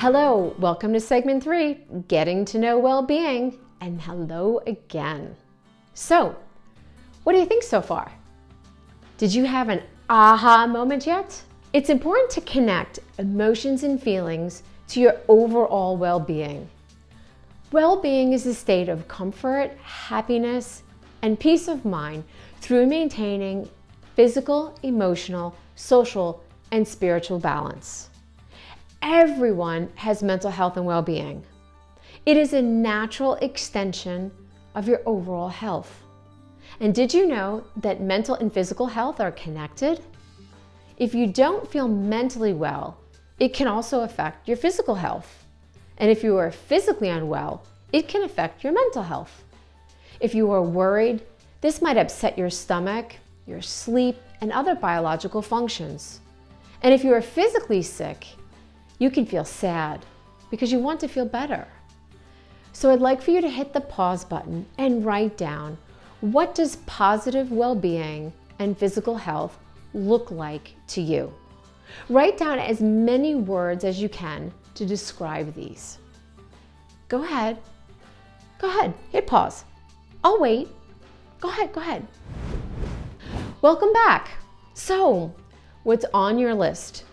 Hello, welcome to segment 3, Getting to Know Well-Being, and hello again. So, what do you think so far? Did you have an aha moment yet? It's important to connect emotions and feelings to your overall well-being. Well-being is a state of comfort, happiness, and peace of mind through maintaining physical, emotional, social, and spiritual balance. Everyone has mental health and well-being. It is a natural extension of your overall health. And did you know that mental and physical health are connected? If you don't feel mentally well, it can also affect your physical health. And if you are physically unwell, it can affect your mental health. If you are worried, this might upset your stomach, your sleep, and other biological functions. And if you are physically sick, you can feel sad because you want to feel better. So I'd like for you to hit the pause button and write down, what does positive well-being and physical health look like to you? Write down as many words as you can to describe these. Go ahead, hit pause. I'll wait. Go ahead. Welcome back. So, what's on your list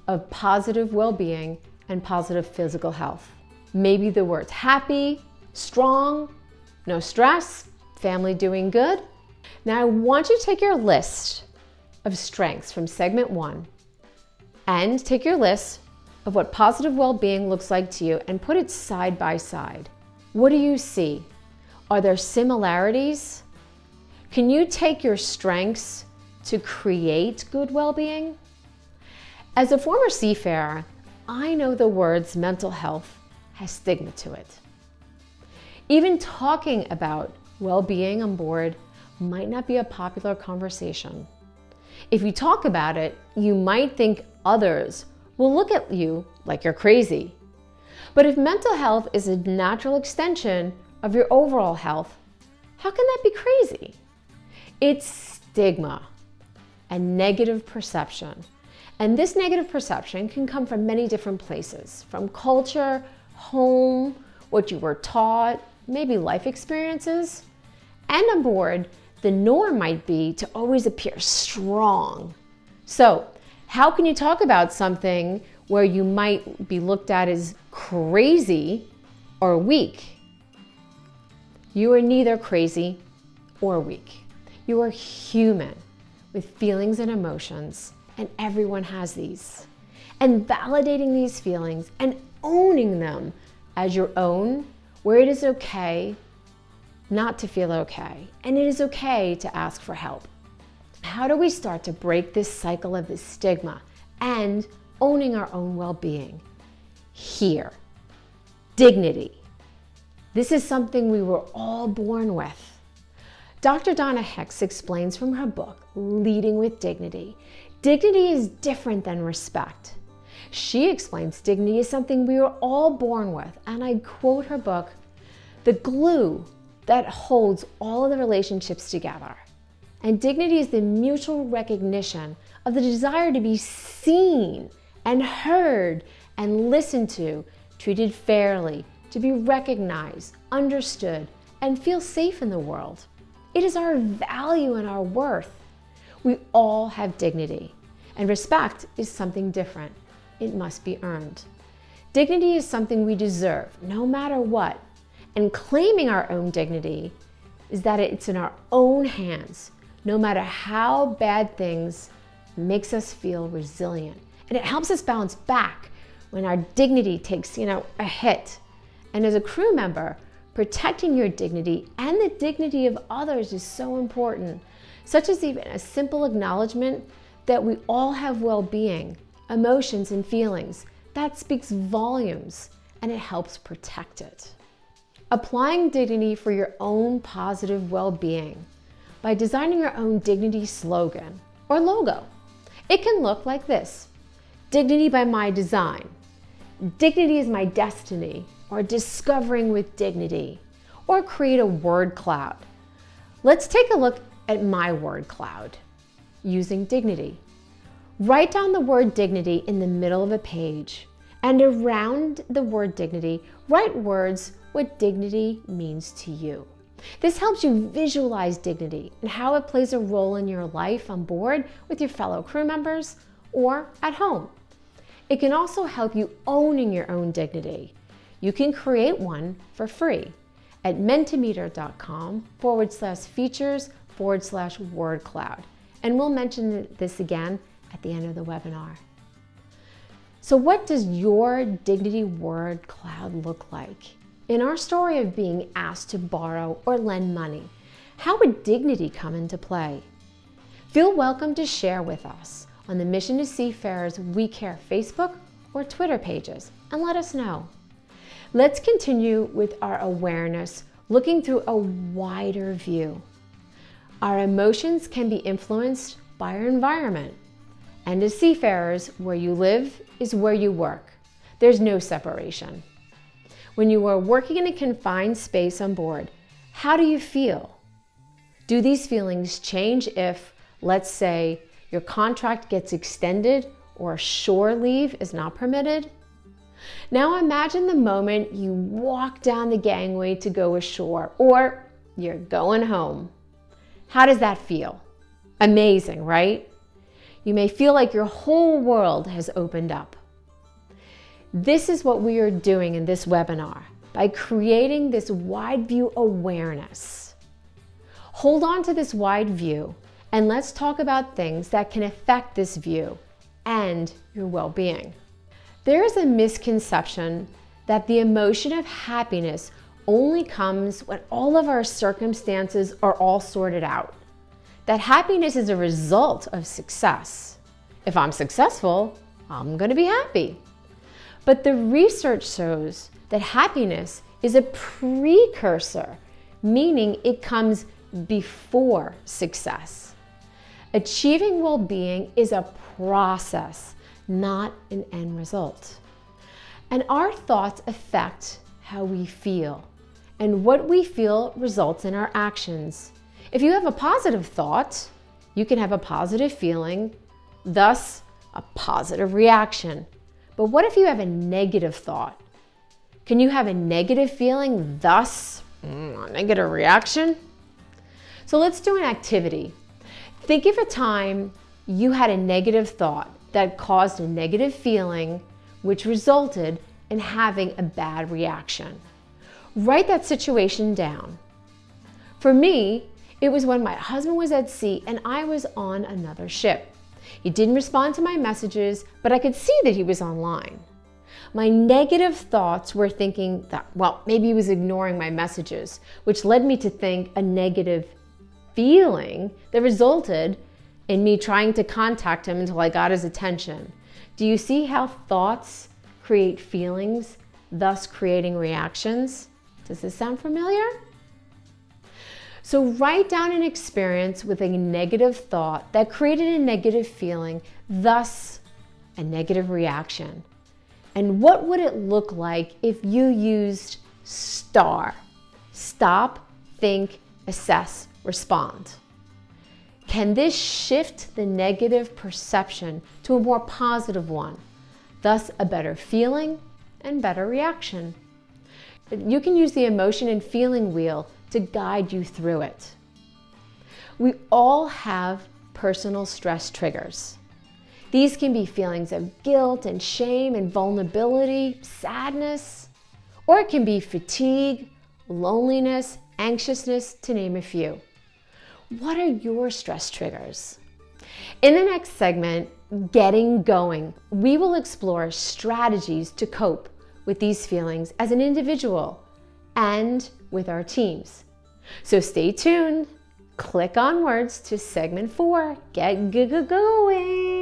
of positive well-being and positive physical health? Maybe the words happy, strong, no stress, family doing good. Now I want you to take your list of strengths from segment 1 and take your list of what positive well-being looks like to you and put it side by side. What do you see? Are there similarities? Can you take your strengths to create good well-being? As a former seafarer, I know the words mental health has stigma to it. Even talking about well-being on board might not be a popular conversation. If you talk about it, you might think others will look at you like you're crazy. But if mental health is a natural extension of your overall health, how can that be crazy? It's stigma, a negative perception. And this negative perception can come from many different places, from culture, home, what you were taught, maybe life experiences. And on board, the norm might be to always appear strong. So, how can you talk about something where you might be looked at as crazy or weak? You are neither crazy or weak. You are human with feelings and emotions. And everyone has these. And validating these feelings and owning them as your own, where it is okay not to feel okay. And it is okay to ask for help. How do we start to break this cycle of this stigma and owning our own well-being? Here, dignity. This is something we were all born with. Dr. Donna Hicks explains from her book, Leading with Dignity. Dignity is different than respect. She explains dignity is something we were all born with, and I quote her book, the glue that holds all of the relationships together. And dignity is the mutual recognition of the desire to be seen and heard and listened to, treated fairly, to be recognized, understood, and feel safe in the world. It is our value and our worth. We all have dignity, and respect is something different. It must be earned. Dignity is something we deserve, no matter what. And claiming our own dignity is that it's in our own hands, no matter how bad things makes us feel resilient. And it helps us bounce back when our dignity takes, a hit. And as a crew member, protecting your dignity and the dignity of others is so important, such as even a simple acknowledgement that we all have well-being, emotions, and feelings. That speaks volumes, and it helps protect it. Applying dignity for your own positive well-being by designing your own dignity slogan or logo. It can look like this: dignity by my design, dignity is my destiny, or discovering with dignity, or create a word cloud. Let's take a look at my word cloud using dignity. Write down the word dignity in the middle of a page And around the word dignity, write words what dignity means to you. This helps you visualize dignity and how it plays a role in your life on board with your fellow crew members or at home. It can also help you owning your own dignity. You can create one for free at mentimeter.com/features/word cloud. And we'll mention this again at the end of the webinar. So what does your dignity word cloud look like? In our story of being asked to borrow or lend money, how would dignity come into play? Feel welcome to share with us on the Mission to Seafarers We Care Facebook or Twitter pages and let us know. Let's continue with our awareness, looking through a wider view. Our emotions can be influenced by our environment. And as seafarers, where you live is where you work. There's no separation. When you are working in a confined space on board, how do you feel? Do these feelings change if, let's say, your contract gets extended or shore leave is not permitted? Now imagine the moment you walk down the gangway to go ashore or you're going home. How does that feel? Amazing, right? You may feel like your whole world has opened up. This is what we are doing in this webinar by creating this wide view awareness. Hold on to this wide view and let's talk about things that can affect this view and your well-being. There is a misconception that the emotion of happiness only comes when all of our circumstances are all sorted out. That happiness is a result of success. If I'm successful, I'm going to be happy. But the research shows that happiness is a precursor, meaning it comes before success. Achieving well-being is a process, not an end result. And our thoughts affect how we feel, and what we feel results in our actions. If you have a positive thought, you can have a positive feeling, thus a positive reaction. But what if you have a negative thought? Can you have a negative feeling, thus a negative reaction? So let's do an activity. Think of a time you had a negative thought that caused a negative feeling, which resulted in having a bad reaction. Write that situation down. For me, it was when my husband was at sea and I was on another ship. He didn't respond to my messages, but I could see that he was online. My negative thoughts were thinking that, well, maybe he was ignoring my messages, which led me to think a negative feeling that resulted in me trying to contact him until I got his attention. Do you see how thoughts create feelings, thus creating reactions? Does this sound familiar? So write down an experience with a negative thought that created a negative feeling, thus a negative reaction. And what would it look like if you used STAR? Stop, think, assess, respond. Can this shift the negative perception to a more positive one, thus a better feeling and better reaction? You can use the emotion and feeling wheel to guide you through it. We all have personal stress triggers. These can be feelings of guilt and shame and vulnerability, sadness, or it can be fatigue, loneliness, anxiousness, to name a few. What are your stress triggers? In the next segment, Getting Going, we will explore strategies to cope with these feelings as an individual and with our teams. So stay tuned. Click onwards to segment 4, Get Going.